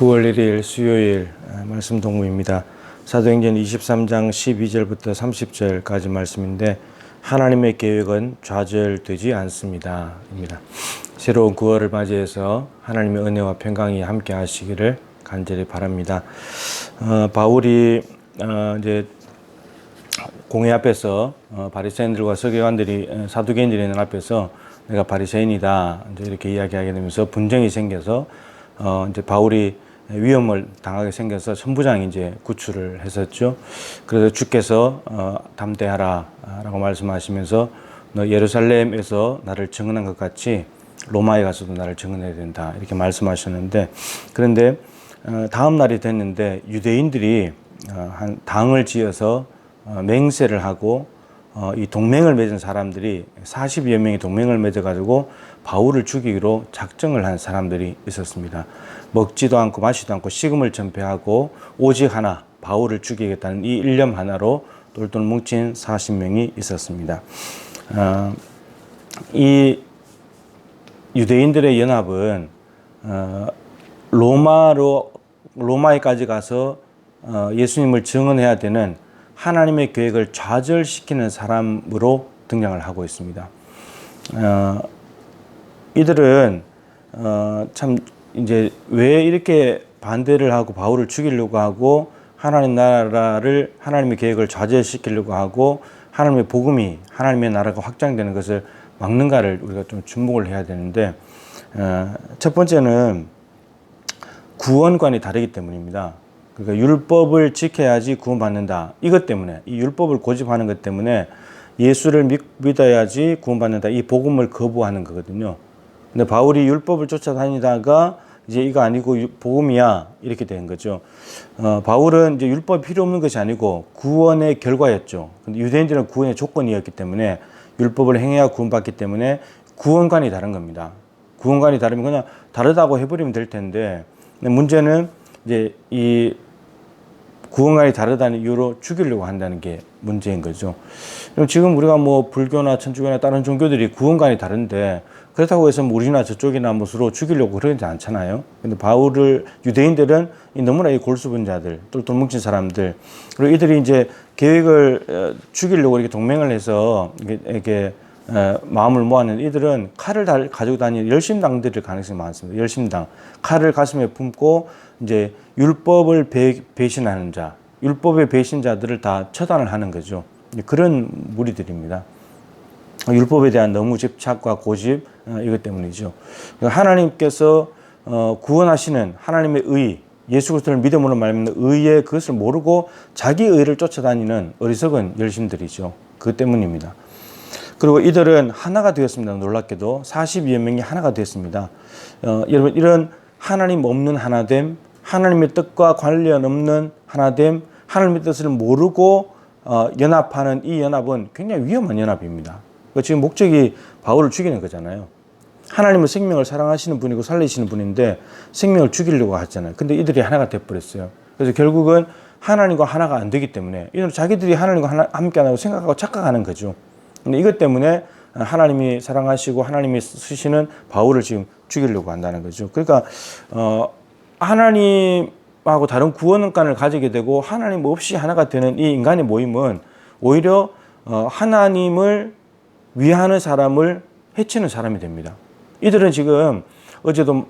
9월 1일 수요일 말씀 동무입니다. 사도행전 23장 12절부터 30절까지 말씀인데 하나님의 계획은 좌절되지 않습니다. 입니다. 새로운 9월을 맞이해서 하나님의 은혜와 평강이 함께 하시기를 간절히 바랍니다. 바울이 이제 공회 앞에서 바리새인들과 서기관들이 사두개인들이 있는 앞에서 내가 바리새인이다 이렇게 이야기하게 되면서 분쟁이 생겨서 이제 바울이 위험을 당하게 생겨서 천부장이 이제 구출을 했었죠. 그래서 주께서 담대하라라고 말씀하시면서 너 예루살렘에서 나를 증언한 것 같이 로마에 가서도 나를 증언해야 된다 이렇게 말씀하셨는데, 그런데 다음 날이 됐는데 유대인들이 한 당을 지어서 맹세를 하고 이 동맹을 맺은 사람들이 40여 명이 동맹을 맺어가지고 바울을 죽이기로 작정을 한 사람들이 있었습니다. 먹지도 않고 마시지도 않고 식음을 전폐하고 오직 하나 바울을 죽이겠다는 이 일념 하나로 똘똘 뭉친 40명이 있었습니다. 이 유대인들의 연합은 로마에까지 가서 예수님을 증언해야 되는 하나님의 계획을 좌절시키는 사람으로 등장을 하고 있습니다. 이들은 참 이제 왜 이렇게 반대를 하고 바울을 죽이려고 하고 하나님 나라를 하나님의 계획을 좌절시키려고 하고 하나님의 복음이 하나님의 나라가 확장되는 것을 막는가를 우리가 좀 주목을 해야 되는데, 첫 번째는 구원관이 다르기 때문입니다. 그러니까 율법을 지켜야지 구원받는다. 이것 때문에, 이 율법을 고집하는 것 때문에 예수를 믿어야지 구원받는다. 이 복음을 거부하는 거거든요. 근데 바울이 율법을 쫓아다니다가 이제 이거 아니고 복음이야 이렇게 된 거죠. 바울은 이제 율법이 필요 없는 것이 아니고 구원의 결과였죠. 근데 유대인들은 구원의 조건이었기 때문에 율법을 행해야 구원받기 때문에 구원관이 다른 겁니다. 구원관이 다르면 그냥 다르다고 해버리면 될 텐데, 근데 문제는 이제 이 구원관이 다르다는 이유로 죽이려고 한다는 게 문제인 거죠. 지금 우리가 뭐 불교나 천주교나 다른 종교들이 구원관이 다른데 그렇다고 해서 우리나 저쪽이나 뭐 서로 죽이려고 그러지 않잖아요. 근데 유대인들은 너무나 이 골수분자들, 똘똘 뭉친 사람들, 그리고 이들이 이제 계획을 죽이려고 이렇게 동맹을 해서 이렇게 마음을 모았는데, 이들은 칼을 가지고 다니는 열심당들일 가능성이 많습니다. 열심당. 칼을 가슴에 품고 이제 율법을 배신하는 자, 율법의 배신자들을 다 처단을 하는 거죠. 그런 무리들입니다. 율법에 대한 너무 집착과 고집, 이것 때문이죠. 하나님께서 구원하시는 하나님의 의, 예수 그리스도를 믿음으로 말미암는 의의 그것을 모르고 자기 의를 쫓아다니는 어리석은 열심들이죠. 그것 때문입니다. 그리고 이들은 하나가 되었습니다. 놀랍게도 40여 명이 하나가 됐습니다. 여러분, 이런 하나님 없는 하나됨, 하나님의 뜻과 관련 없는 하나됨, 하나님의 뜻을 모르고 연합하는 이 연합은 굉장히 위험한 연합입니다. 지금 목적이 바울을 죽이는 거잖아요. 하나님은 생명을 사랑하시는 분이고 살리시는 분인데 생명을 죽이려고 하잖아요. 근데 이들이 하나가 돼버렸어요. 그래서 결국은 하나님과 하나가 안 되기 때문에 이들은 자기들이 하나님과 함께 하라고 생각하고 착각하는 거죠. 근데 이것 때문에 하나님이 사랑하시고 하나님이 쓰시는 바울을 지금 죽이려고 한다는 거죠. 그러니까 하나님하고 다른 구원관을 가지게 되고 하나님 없이 하나가 되는 이 인간의 모임은 오히려 하나님을 위하는 사람을 해치는 사람이 됩니다. 이들은 지금 어제도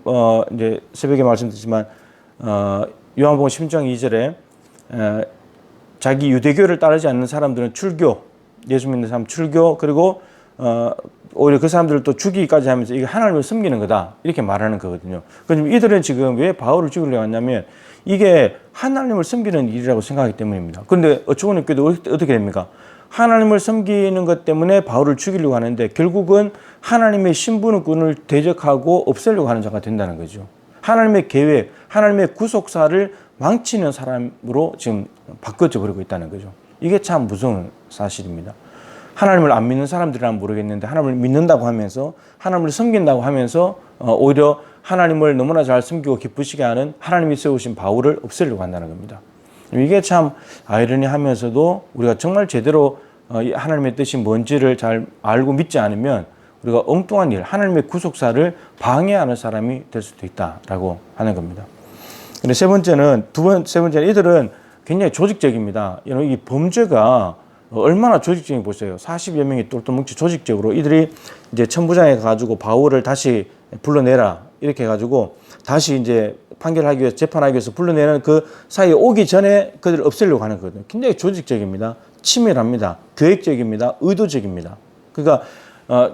이제 새벽에 말씀드렸지만 요한복음 10장 2절에 자기 유대교를 따르지 않는 사람들은 출교, 예수 믿는 사람 출교, 그리고 오히려 그 사람들을 또 죽이기까지 하면서 이게 하나님을 섬기는 거다 이렇게 말하는 거거든요. 그럼 이들은 지금 왜 바울을 죽이려고 하냐면 이게 하나님을 섬기는 일이라고 생각하기 때문입니다. 그런데 어처구니 없게도 어떻게 됩니까? 하나님을 섬기는 것 때문에 바울을 죽이려고 하는데 결국은 하나님의 신분권을 대적하고 없애려고 하는 자가 된다는 거죠. 하나님의 계획, 하나님의 구속사를 망치는 사람으로 지금 바꿔져 버리고 있다는 거죠. 이게 참 무서운 사실입니다. 하나님을 안 믿는 사람들이라면 모르겠는데 하나님을 믿는다고 하면서 하나님을 섬긴다고 하면서 오히려 하나님을 너무나 잘 섬기고 기쁘시게 하는 하나님이 세우신 바울을 없애려고 한다는 겁니다. 이게 참 아이러니하면서도 우리가 정말 제대로 하나님의 뜻이 뭔지를 잘 알고 믿지 않으면 우리가 엉뚱한 일, 하나님의 구속사를 방해하는 사람이 될 수도 있다라고 하는 겁니다. 근데 세 번째는 이들은 굉장히 조직적입니다. 이 범죄가 얼마나 조직적인지 보세요. 40여 명이 똘똘 뭉치 조직적으로 이들이 이제 천부장에 가지고 바울을 다시 불러내라 이렇게 해가지고 다시 이제 판결하기 위해서 재판하기 위해서 불러내는 그 사이에 오기 전에 그들을 없애려고 하는 거거든요. 굉장히 조직적입니다. 치밀합니다. 계획적입니다. 의도적입니다. 그러니까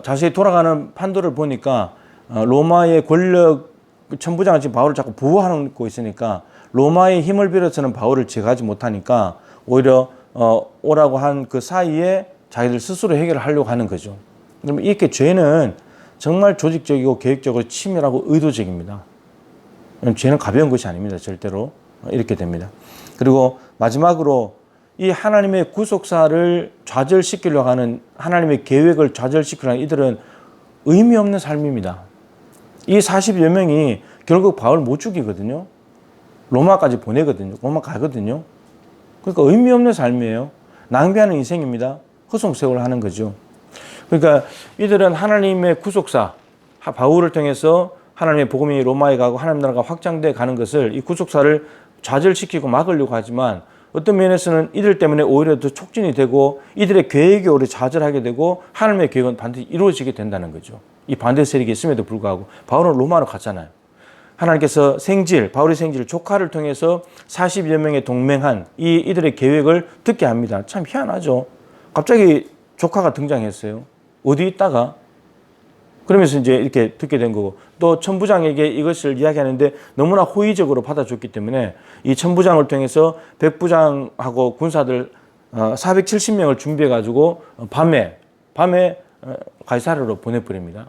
자세히 돌아가는 판도를 보니까 로마의 권력 천부장은 지금 바울을 자꾸 보호하고 있으니까 로마의 힘을 빌어서는 바울을 제거하지 못하니까 오히려 오라고 한 그 사이에 자기들 스스로 해결을 하려고 하는 거죠. 그러면 이렇게 죄는 정말 조직적이고 계획적으로 치밀하고 의도적입니다. 죄는 가벼운 것이 아닙니다. 절대로 이렇게 됩니다. 그리고 마지막으로 이 하나님의 구속사를 좌절시키려고 하는 하나님의 계획을 좌절시키려고 하는 이들은 의미 없는 삶입니다. 이 40여 명이 결국 바울 못 죽이거든요. 로마까지 보내거든요. 로마 가거든요. 그러니까 의미 없는 삶이에요. 낭비하는 인생입니다. 허송세월을 하는 거죠. 그러니까 이들은 하나님의 구속사, 바울을 통해서 하나님의 복음이 로마에 가고 하나님 나라가 확장돼 가는 것을 이 구속사를 좌절시키고 막으려고 하지만 어떤 면에서는 이들 때문에 오히려 더 촉진이 되고 이들의 계획이 오히려 좌절하게 되고 하나님의 계획은 반드시 이루어지게 된다는 거죠. 이 반대 세력이 있음에도 불구하고 바울은 로마로 갔잖아요. 하나님께서 바울의 생질, 조카를 통해서 40여 명의 동맹한 이들의 계획을 듣게 합니다. 참 희한하죠. 갑자기 조카가 등장했어요. 어디 있다가? 그러면서 이제 이렇게 듣게 된 거고, 또 천부장에게 이것을 이야기하는데 너무나 호의적으로 받아줬기 때문에 이 천부장을 통해서 백부장하고 군사들 470명을 준비해가지고 밤에 가이사르로 보내버립니다.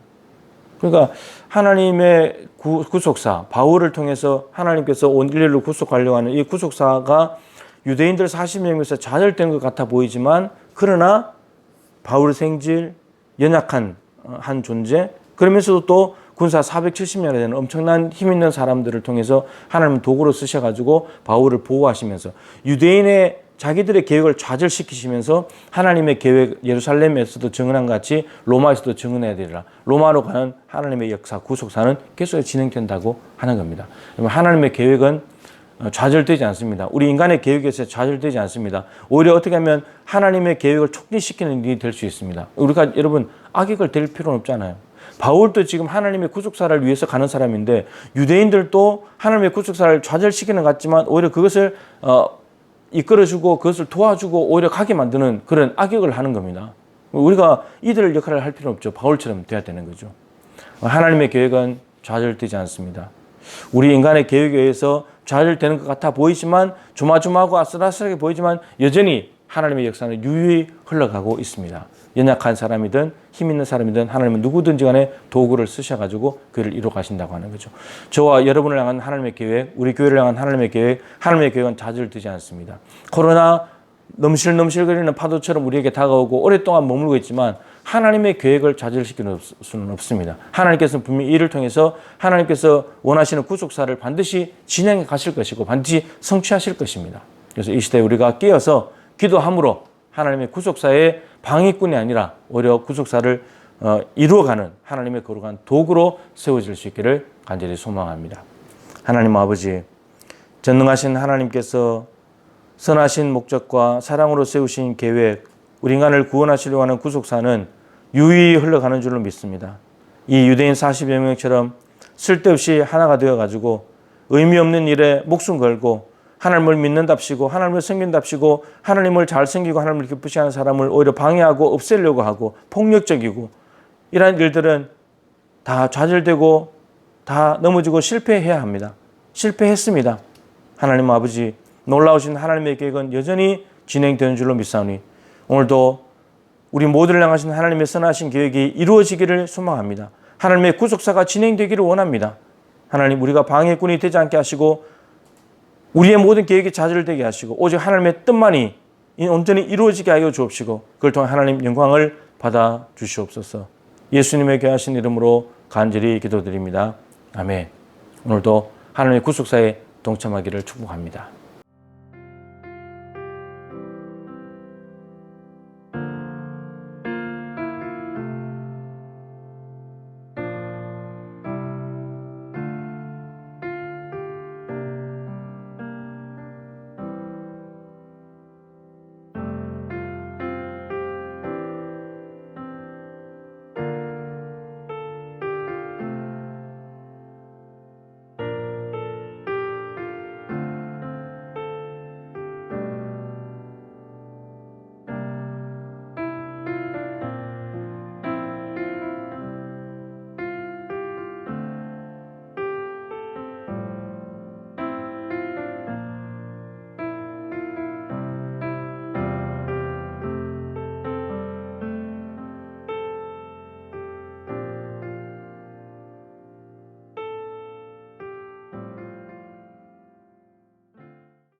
그러니까 하나님의 구속사, 바울을 통해서 하나님께서 온 인류를 구속하려고 하는 이 구속사가 유대인들 40명에서 좌절된 것 같아 보이지만, 그러나 바울의 생질, 연약한 한 존재, 그러면서도 또 군사 470명이 되는 엄청난 힘 있는 사람들을 통해서 하나님 도구로 쓰셔가지고 바울을 보호하시면서 유대인의 자기들의 계획을 좌절시키시면서 하나님의 계획, 예루살렘에서도 증언한 같이 로마에서도 증언해야 되리라. 로마로 가는 하나님의 역사, 구속사는 계속 진행된다고 하는 겁니다. 하나님의 계획은 좌절되지 않습니다. 우리 인간의 계획에서 좌절되지 않습니다. 오히려 어떻게 하면 하나님의 계획을 촉진시키는 일이 될 수 있습니다. 우리가 여러분 악역을 될 필요는 없잖아요. 바울도 지금 하나님의 구속사를 위해서 가는 사람인데 유대인들도 하나님의 구속사를 좌절시키는 것 같지만 오히려 그것을 이끌어주고 그것을 도와주고 오히려 가게 만드는 그런 악역을 하는 겁니다. 우리가 이들 역할을 할 필요는 없죠. 바울처럼 돼야 되는 거죠. 하나님의 계획은 좌절되지 않습니다. 우리 인간의 계획에 의해서 좌절되는 것 같아 보이지만 조마조마하고 아슬아슬하게 보이지만 여전히 하나님의 역사는 유유히 흘러가고 있습니다. 연약한 사람이든 힘 있는 사람이든 하나님은 누구든지 간에 도구를 쓰셔가지고 그를 이루어 가신다고 하는 거죠. 저와 여러분을 향한 하나님의 계획, 우리 교회를 향한 하나님의 계획은 좌절되지 않습니다. 코로나 넘실넘실거리는 파도처럼 우리에게 다가오고 오랫동안 머물고 있지만 하나님의 계획을 좌절시키는 수는 없습니다. 하나님께서는 분명히 이를 통해서 하나님께서 원하시는 구속사를 반드시 진행해 가실 것이고 반드시 성취하실 것입니다. 그래서 이 시대에 우리가 깨어서 기도함으로 하나님의 구속사의 방해꾼이 아니라 오히려 구속사를 이루어가는 하나님의 거룩한 도구로 세워질 수 있기를 간절히 소망합니다. 하나님 아버지, 전능하신 하나님께서 선하신 목적과 사랑으로 세우신 계획, 우리 인간을 구원하시려고 하는 구속사는 유유히 흘러가는 줄로 믿습니다. 이 유대인 40여 명처럼 쓸데없이 하나가 되어가지고 의미 없는 일에 목숨 걸고 하나님을 믿는답시고 하나님을 섬긴답시고 하나님을 잘 섬기고 하나님을 기쁘시 하는 사람을 오히려 방해하고 없애려고 하고 폭력적이고 이러한 일들은 다 좌절되고 다 넘어지고 실패해야 합니다. 실패했습니다. 하나님 아버지, 놀라우신 하나님의 계획은 여전히 진행되는 줄로 믿사오니 오늘도 우리 모두를 향하신 하나님의 선하신 계획이 이루어지기를 소망합니다. 하나님의 구속사가 진행되기를 원합니다. 하나님, 우리가 방해꾼이 되지 않게 하시고 우리의 모든 계획이 좌절되게 하시고 오직 하나님의 뜻만이 온전히 이루어지게 하여 주옵시고 그걸 통해 하나님 영광을 받아 주시옵소서. 예수님의 귀하신 이름으로 간절히 기도드립니다. 아멘. 오늘도 하나님의 구속사에 동참하기를 축복합니다.